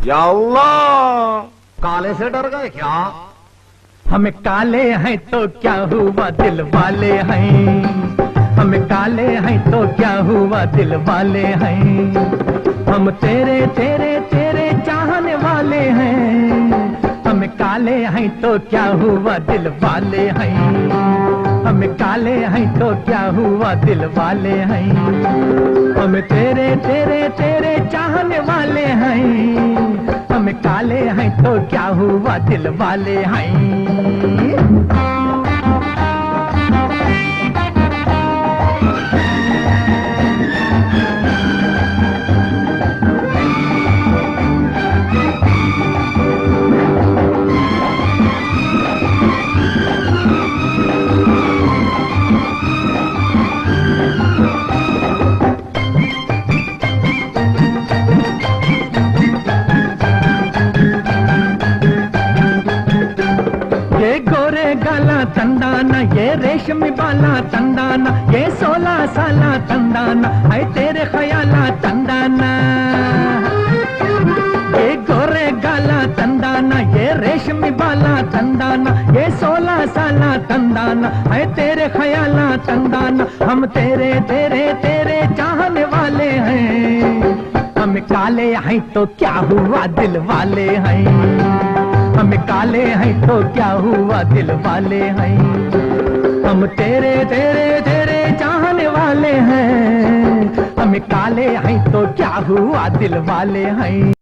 या अल्लाह, काले से डर गए क्या? हम काले हैं तो क्या हुआ दिल वाले हैं, हम काले हैं तो क्या हुआ दिल वाले हैं, हम तेरे तेरे तेरे चाहने वाले हैं, हम काले हैं तो क्या हुआ दिल वाले हैं, हम काले हैं तो क्या हुआ दिल वाले हैं, हम तेरे तेरे तेरे चाहने वाले हैं, हम काले हैं तो क्या हुआ दिल वाले हैं। ये गोरे गाला तंदाना, ये रेशमी बाला तंदाना, ये 16 साला तंदाना है तेरे ख्याला तंदाना। ये गोरे गाला तंदाना, ये रेशमी बाला तंदाना, ये 16 साला तंदाना है तेरे ख्याला तंदाना। हम तेरे तेरे तेरे चाहने वाले हैं, हम काले हैं तो क्या हुआ दिल वाले हैं, हम काले हैं तो क्या हुआ दिल वाले हैं, हम तेरे तेरे तेरे चाहने वाले हैं, हम काले हैं तो क्या हुआ दिल वाले हैं।